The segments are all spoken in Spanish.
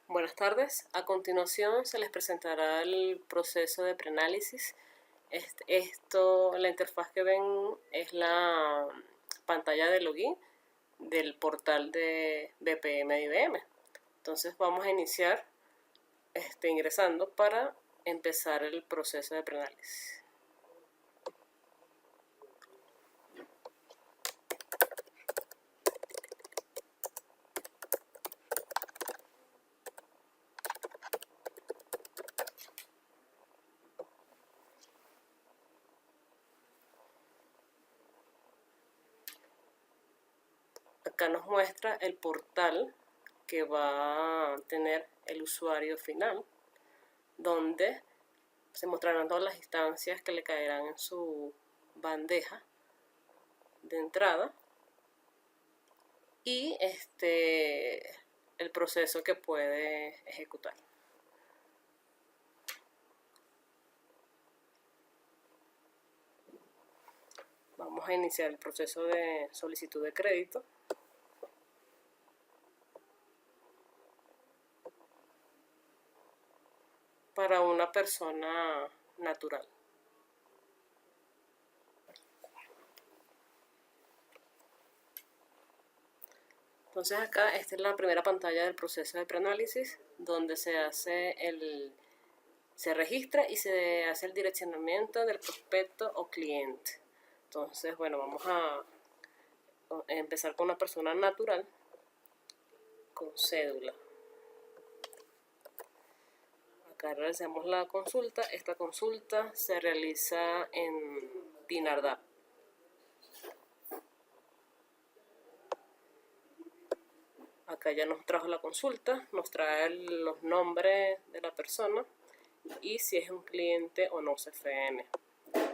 Buenas tardes. A continuación se les presentará el proceso de preanálisis. La interfaz que ven es la pantalla de login del portal de BPM de IBM. Entonces vamos a iniciar ingresando para empezar el proceso de preanálisis. Acá nos muestra el portal que va a tener el usuario final, donde se mostrarán todas las instancias que le caerán en su bandeja de entrada y el proceso que puede ejecutar. Vamos a iniciar el proceso de solicitud de crédito. Para una persona natural. Entonces acá esta es la primera pantalla del proceso de preanálisis, donde se registra y se hace el direccionamiento del prospecto o cliente. Entonces, bueno, vamos a empezar con una persona natural con cédula. Acá realizamos la consulta. Esta consulta se realiza en Dinardap. Acá ya nos trajo la consulta, nos trae los nombres de la persona y si es un cliente o no CFN.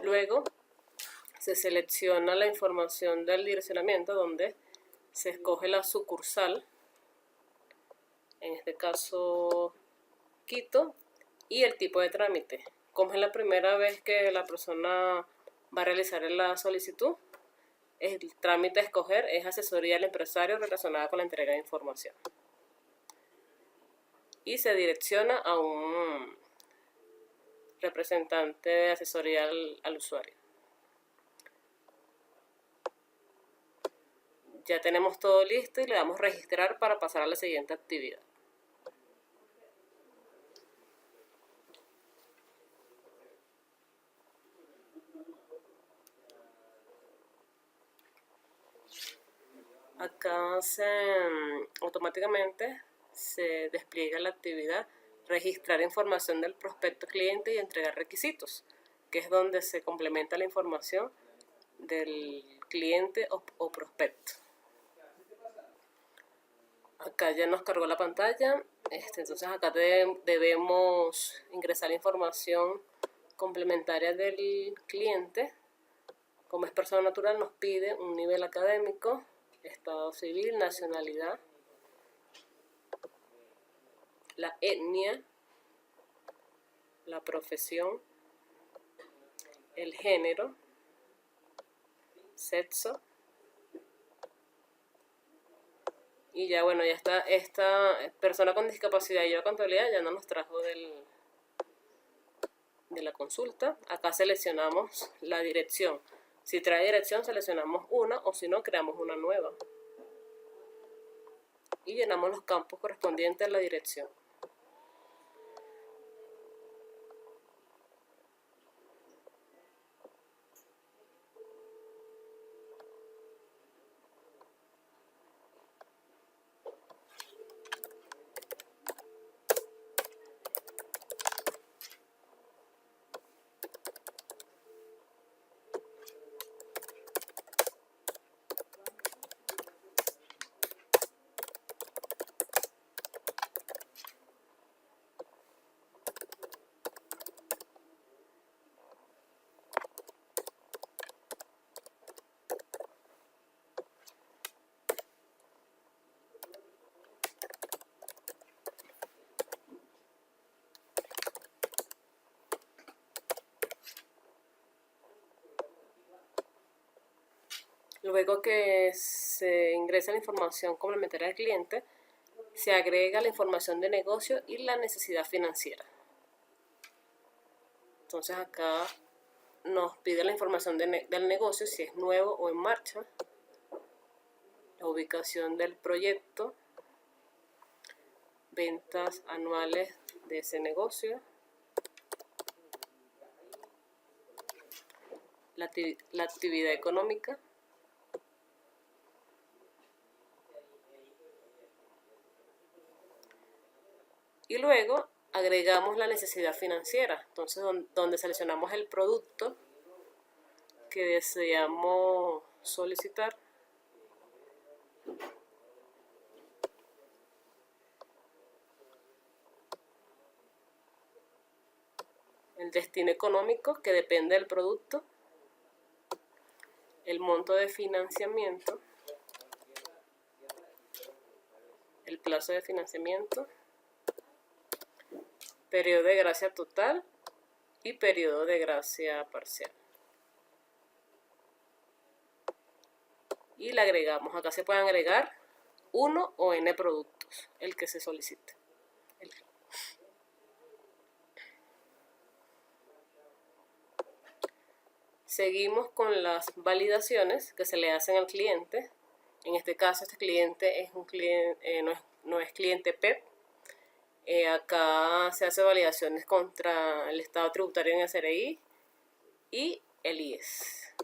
Luego se selecciona la información del direccionamiento donde se escoge la sucursal, en este caso Quito, y el tipo de trámite. Como es la primera vez que la persona va a realizar la solicitud, el trámite a escoger es asesoría al empresario relacionada con la entrega de información. Y se direcciona a un representante de asesoría al usuario. Ya tenemos todo listo y le damos registrar para pasar a la siguiente actividad. Acá automáticamente se despliega la actividad registrar información del prospecto cliente y entregar requisitos, que es donde se complementa la información del cliente o prospecto. Acá ya nos cargó la pantalla, entonces acá debemos ingresar la información complementaria del cliente. Como es persona natural, nos pide un nivel académico, estado civil, nacionalidad, la etnia, la profesión, el género, sexo. Y ya bueno, ya está, esta persona con discapacidad y yo contabilidad ya no nos trajo de la consulta. Acá seleccionamos la dirección. Si trae dirección seleccionamos una o si no creamos una nueva. Y llenamos los campos correspondientes a la dirección. Luego que se ingresa la información complementaria del cliente, se agrega la información de negocio y la necesidad financiera. Entonces acá nos pide la información del negocio, si es nuevo o en marcha, la ubicación del proyecto, ventas anuales de ese negocio, la actividad económica, y luego agregamos la necesidad financiera. Entonces, donde seleccionamos el producto que deseamos solicitar, el destino económico que depende del producto, el monto de financiamiento, el plazo de financiamiento, periodo de gracia total y periodo de gracia parcial. Y le agregamos, acá se pueden agregar 1 o n productos, el que se solicite. Seguimos con las validaciones que se le hacen al cliente. En este caso, este cliente es un cliente, no es cliente PEP. Acá se hace validaciones contra el Estado tributario en SRI y el IES.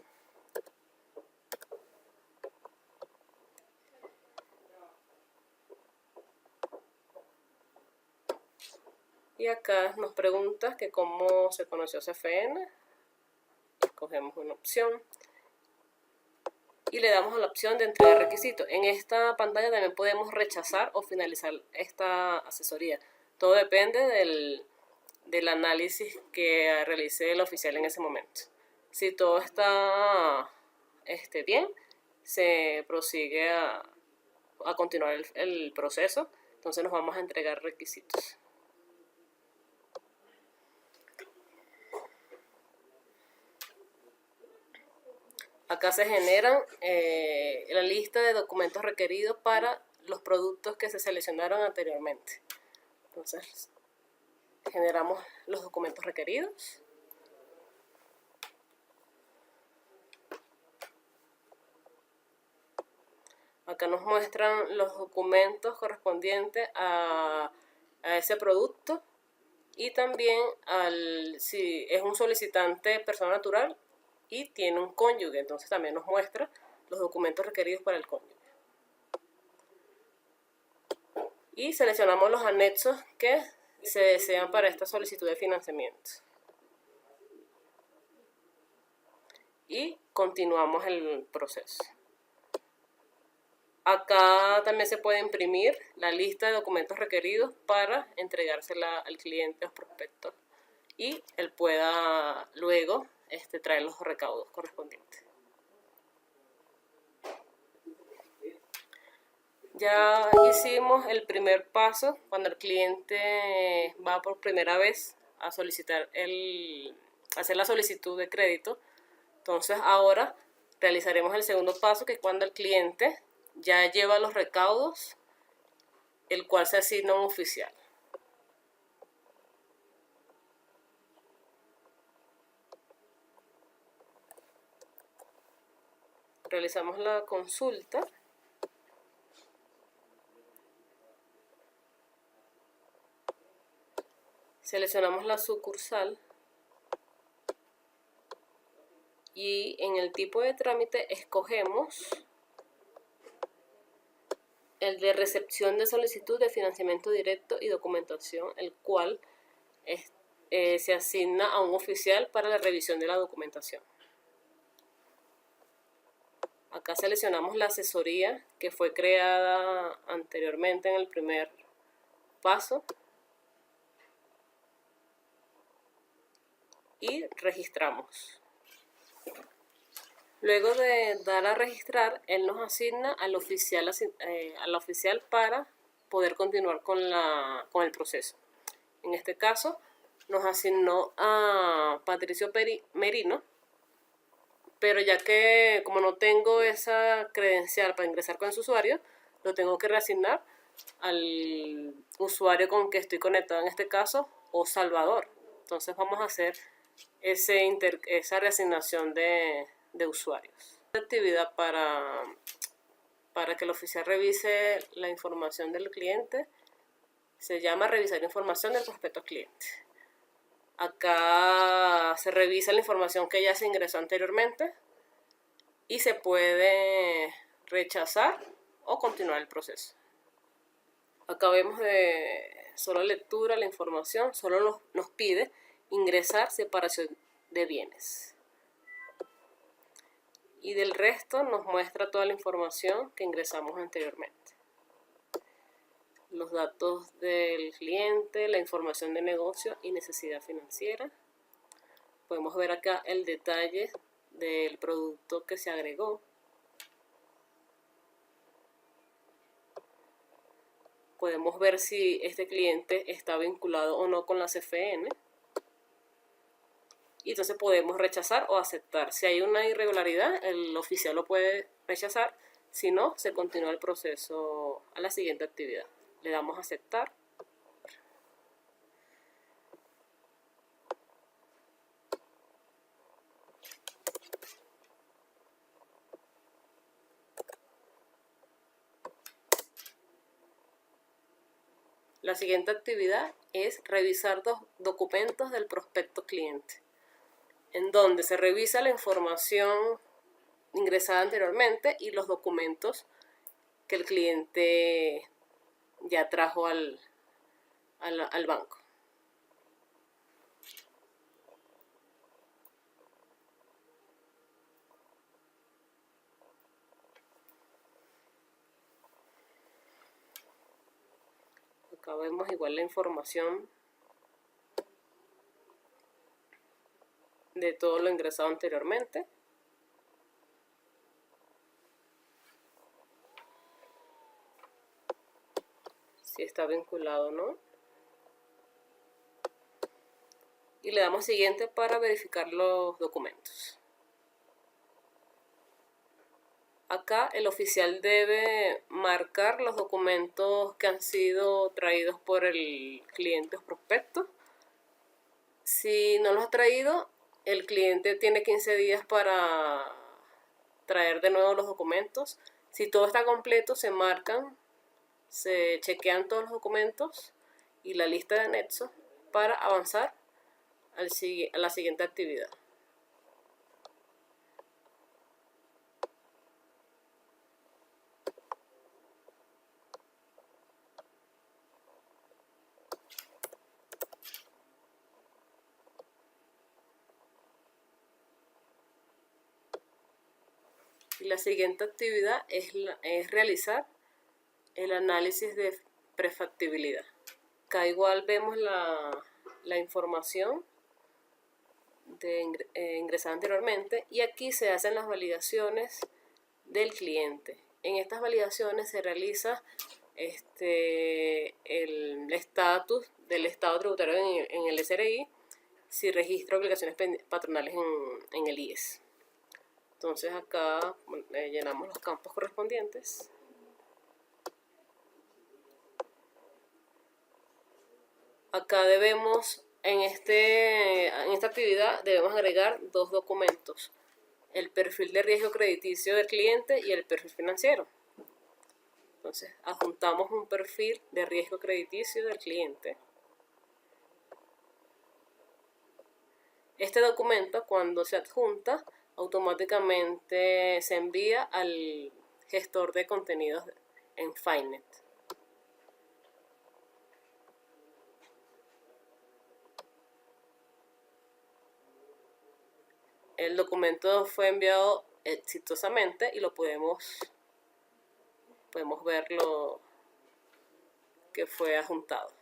Y acá nos pregunta que cómo se conoció CFN. Escogemos una opción y le damos a la opción de entregar requisitos. En esta pantalla también podemos rechazar o finalizar esta asesoría. Todo depende del análisis que realice el oficial en ese momento. Si todo está bien, se prosigue a continuar el proceso. Entonces nos vamos a entregar requisitos. Acá se generan la lista de documentos requeridos para los productos que se seleccionaron anteriormente. Entonces, generamos los documentos requeridos. Acá nos muestran los documentos correspondientes a ese producto y también si es un solicitante persona natural y tiene un cónyuge, entonces también nos muestra los documentos requeridos para el cónyuge. Y seleccionamos los anexos que se desean para esta solicitud de financiamiento. Y continuamos el proceso. Acá también se puede imprimir la lista de documentos requeridos para entregársela al cliente o prospecto y él pueda luego traer los recaudos correspondientes. Ya hicimos el primer paso cuando el cliente va por primera vez a solicitar hacer la solicitud de crédito. Entonces ahora realizaremos el segundo paso, que es cuando el cliente ya lleva los recaudos, el cual se asigna a un oficial. Realizamos la consulta. Seleccionamos la sucursal y en el tipo de trámite escogemos el de recepción de solicitud de financiamiento directo y documentación, el cual se asigna a un oficial para la revisión de la documentación. Acá seleccionamos la asesoría que fue creada anteriormente en el primer paso y registramos. Luego de dar a registrar, él nos asigna al oficial para poder continuar con el proceso. En este caso, nos asignó a Patricio Merino, pero ya que como no tengo esa credencial para ingresar con su usuario, lo tengo que reasignar al usuario con que estoy conectado, en este caso, o Salvador. Entonces vamos a hacer esa reasignación de usuarios. La actividad para que el oficial revise la información del cliente se llama revisar información del prospecto cliente. Acá se revisa la información que ya se ingresó anteriormente y se puede rechazar o continuar el proceso. Acá vemos de solo lectura la información, solo nos pide ingresar separación de bienes. Y del resto nos muestra toda la información que ingresamos anteriormente. Los datos del cliente, la información de negocio y necesidad financiera. Podemos ver acá el detalle del producto que se agregó. Podemos ver si este cliente está vinculado o no con la CFN. Y entonces podemos rechazar o aceptar. Si hay una irregularidad, el oficial lo puede rechazar. Si no, se continúa el proceso a la siguiente actividad. Le damos a aceptar. La siguiente actividad es revisar documentos del prospecto cliente, en donde se revisa la información ingresada anteriormente y los documentos que el cliente ya trajo al banco. Acá vemos igual la información de todo lo ingresado anteriormente. Si está vinculado o no. Y le damos siguiente para verificar los documentos. Acá el oficial debe marcar los documentos que han sido traídos por el cliente o prospecto. Si no los ha traído, el cliente tiene 15 días para traer de nuevo los documentos. Si todo está completo, se marcan, se chequean todos los documentos y la lista de anexos para avanzar a la siguiente actividad. Y la siguiente actividad es realizar el análisis de prefactibilidad. Acá igual vemos la información ingresada anteriormente y aquí se hacen las validaciones del cliente. En estas validaciones se realiza el estatus del estado tributario en el SRI, si registra obligaciones patronales en el IES. Entonces acá llenamos los campos correspondientes. Acá debemos, en esta actividad debemos agregar dos documentos: el perfil de riesgo crediticio del cliente y el perfil financiero. Entonces adjuntamos un perfil de riesgo crediticio del cliente. Este documento, cuando se adjunta, automáticamente se envía al gestor de contenidos en Finet. El documento fue enviado exitosamente y lo podemos ver lo que fue adjuntado.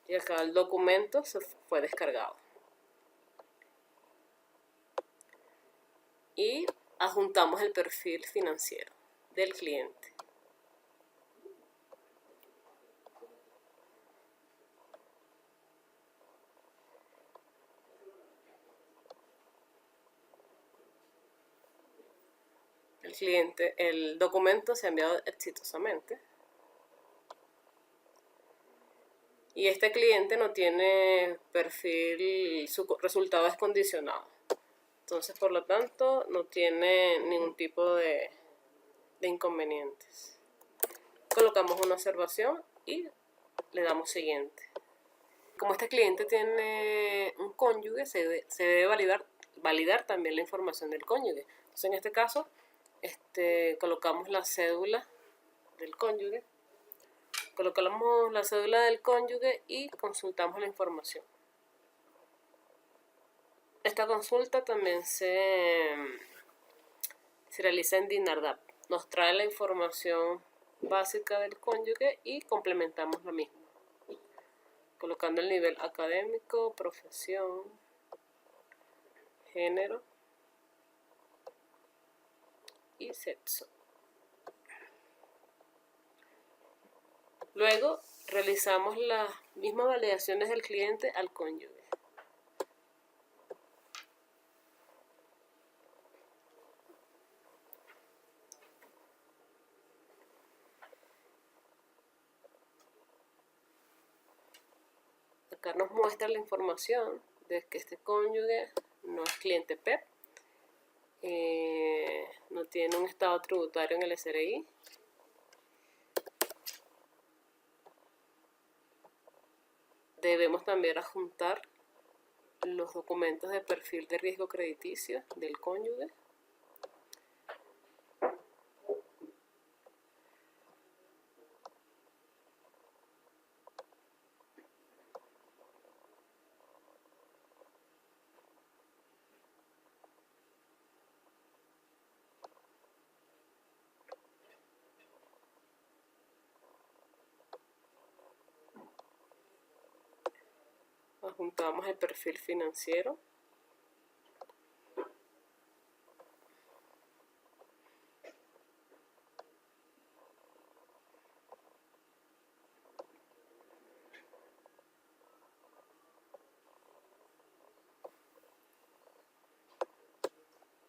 Y acá el documento se fue descargado. Y adjuntamos el perfil financiero del cliente. el documento se ha enviado exitosamente. Y este cliente no tiene perfil, su resultado es condicionado. Entonces, por lo tanto, no tiene ningún tipo de inconvenientes. Colocamos una observación y le damos siguiente. Como este cliente tiene un cónyuge, se debe validar también la información del cónyuge. Entonces, en este caso, colocamos la cédula del cónyuge. Colocamos la cédula del cónyuge y consultamos la información. Esta consulta también se realiza en DINARDAP. Nos trae la información básica del cónyuge y complementamos la misma, colocando el nivel académico, profesión, género y sexo. Luego realizamos las mismas validaciones del cliente al cónyuge. Acá nos muestra la información de que este cónyuge no es cliente PEP, no tiene un estado tributario en el SRI, debemos también adjuntar los documentos de perfil de riesgo crediticio del cónyuge. Adjuntamos el perfil financiero.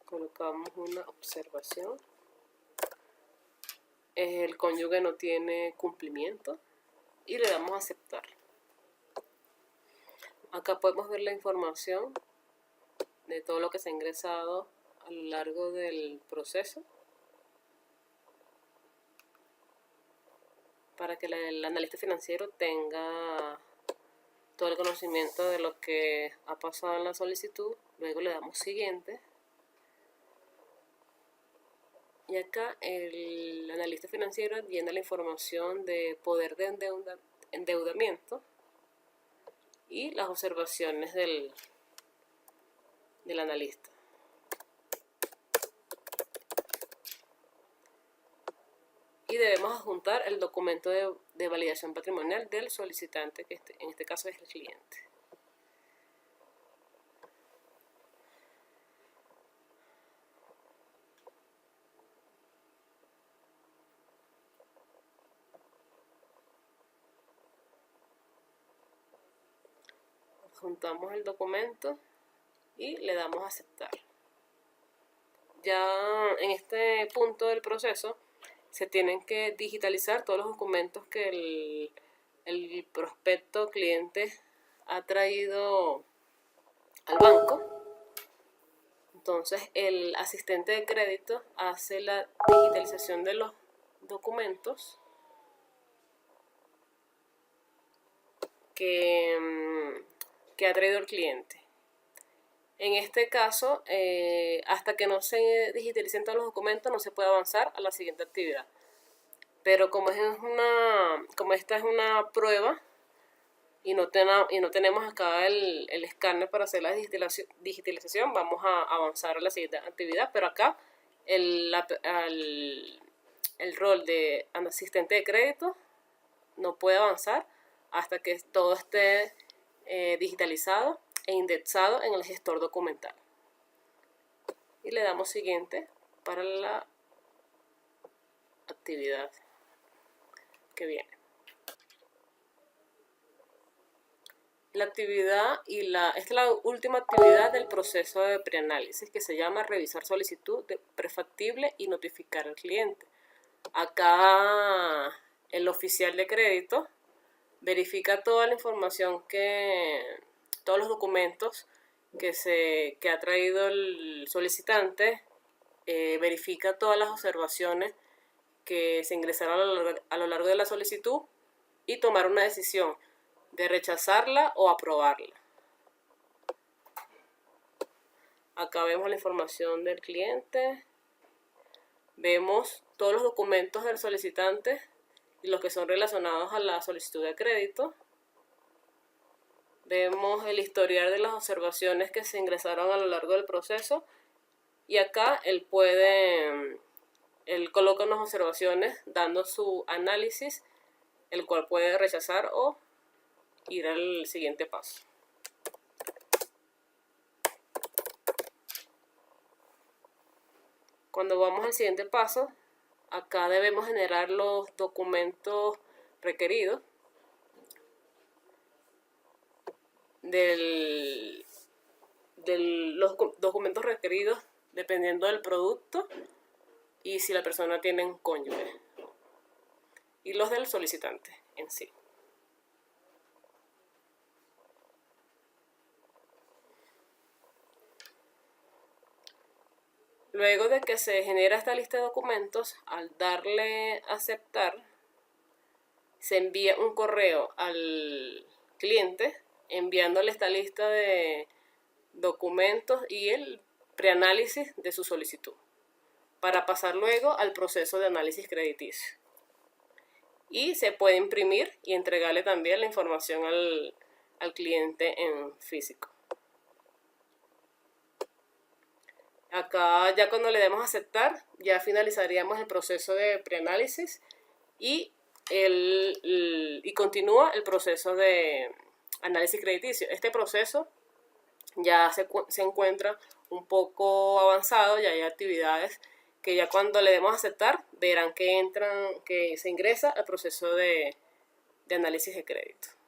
Colocamos una observación. El cónyuge no tiene cumplimiento y le damos a aceptar. Acá podemos ver la información de todo lo que se ha ingresado a lo largo del proceso para que el analista financiero tenga todo el conocimiento de lo que ha pasado en la solicitud. Luego le damos siguiente. Y acá el analista financiero llena la información de poder de endeudamiento y las observaciones del analista. Y debemos adjuntar el documento de validación patrimonial del solicitante, que en este caso es el cliente. Adjuntamos el documento y le damos a aceptar. Ya en este punto del proceso se tienen que digitalizar todos los documentos que el prospecto cliente ha traído al banco. Entonces el asistente de crédito hace la digitalización de los documentos que ha traído el cliente. En este caso, hasta que no se digitalicen todos los documentos, no se puede avanzar a la siguiente actividad. Pero como esta es una prueba y no tenemos acá el escáner para hacer la digitalización, vamos a avanzar a la siguiente actividad. Pero acá el rol de asistente de crédito no puede avanzar hasta que todo esté digitalizado e indexado en el gestor documental. Y le damos siguiente para la actividad que viene. la actividad esta es la última actividad del proceso de preanálisis, que se llama revisar solicitud de prefactible y notificar al cliente. Acá el oficial de crédito verifica toda la información todos los documentos que ha traído el solicitante, verifica todas las observaciones que se ingresaron a lo largo de la solicitud y tomar una decisión de rechazarla o aprobarla. Acá vemos la información del cliente, vemos todos los documentos del solicitante y los que son relacionados a la solicitud de crédito. Vemos el historial de las observaciones que se ingresaron a lo largo del proceso y acá él coloca unas observaciones dando su análisis, el cual puede rechazar o ir al siguiente paso. Cuando vamos al siguiente paso, acá debemos generar los documentos requeridos los documentos requeridos dependiendo del producto y si la persona tiene un cónyuge, y los del solicitante en sí. Luego de que se genera esta lista de documentos, al darle a aceptar, se envía un correo al cliente enviándole esta lista de documentos y el preanálisis de su solicitud, para pasar luego al proceso de análisis crediticio. Y se puede imprimir y entregarle también la información al cliente en físico. Acá ya cuando le demos a aceptar, ya finalizaríamos el proceso de preanálisis y continúa el proceso de análisis crediticio. Este proceso ya se encuentra un poco avanzado, ya hay actividades que ya cuando le demos a aceptar verán que se ingresa al proceso de análisis de crédito.